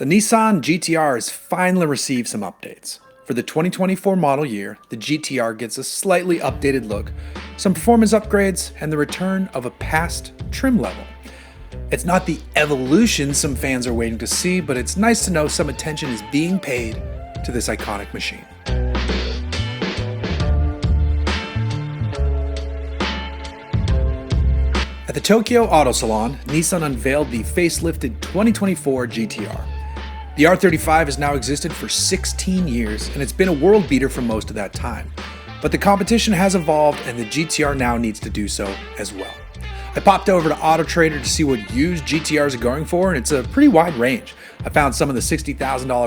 The Nissan GTR has finally received some updates. For the 2024 model year, the GTR gets a slightly updated look, some performance upgrades, and the return of a past trim level. It's not the evolution some fans are waiting to see, but it's nice to know some attention is being paid to this iconic machine. At the Tokyo Auto Salon, Nissan unveiled the facelifted 2024 GTR. The R35 has now existed for 16 years, and it's been a world beater for most of that time. But the competition has evolved, and the GTR now needs to do so as well. I popped over to AutoTrader to see what used GTRs are going for, and it's a pretty wide range. I found some in the $60,000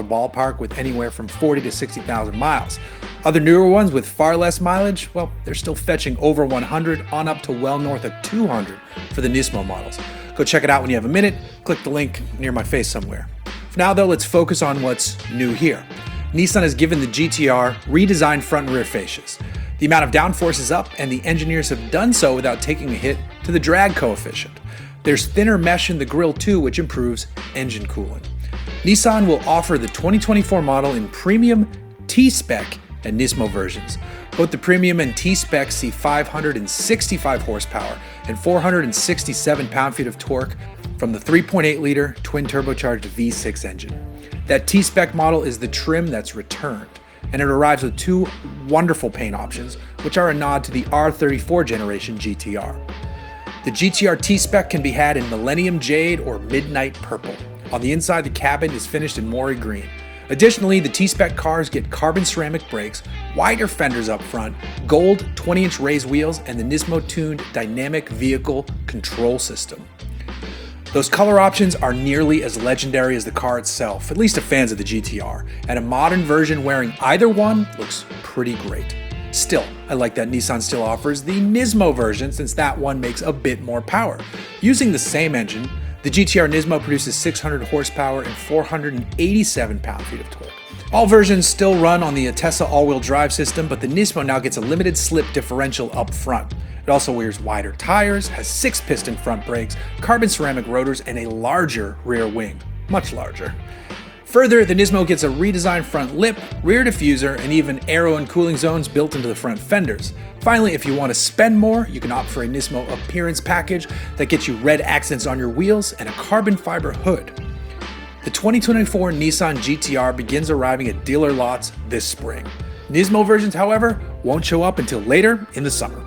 ballpark with anywhere from 40 to 60,000 miles. Other newer ones with far less mileage, well, they're still fetching over 100 on up to well north of 200 for the Nismo models. Go check it out when you have a minute. Click the link near my face somewhere. For now though, let's focus on what's new here. Nissan has given the GTR redesigned front and rear fascias. The amount of downforce is up, and the engineers have done so without taking a hit to the drag coefficient. There's thinner mesh in the grille too, which improves engine cooling. Nissan will offer the 2024 model in premium, T-Spec, and Nismo versions. Both the premium and T-Spec see 565 horsepower and 467 pound-feet of torque from the 3.8-liter twin-turbocharged V6 engine. That T-Spec model is the trim that's returned, and it arrives with two wonderful paint options, which are a nod to the R34 generation GTR. The GTR T-Spec can be had in Millennium Jade or Midnight Purple. On the inside, the cabin is finished in Mori Green. Additionally, the T-Spec cars get carbon ceramic brakes, wider fenders up front, gold 20-inch raised wheels, and the Nismo-tuned dynamic vehicle control system. Those color options are nearly as legendary as the car itself, at least to fans of the GTR, and a modern version wearing either one looks pretty great. Still, I like that Nissan still offers the Nismo version since that one makes a bit more power. Using the same engine, the GTR Nismo produces 600 horsepower and 487 pound-feet of torque. All versions still run on the Atessa all-wheel drive system, but the Nismo now gets a limited slip differential up front. It also wears wider tires, has 6-piston front brakes, carbon ceramic rotors, and a larger rear wing. Much larger. Further, the Nismo gets a redesigned front lip, rear diffuser, and even aero and cooling zones built into the front fenders. Finally, if you want to spend more, you can opt for a Nismo appearance package that gets you red accents on your wheels and a carbon fiber hood. The 2024 Nissan GTR begins arriving at dealer lots this spring. Nismo versions, however, won't show up until later in the summer.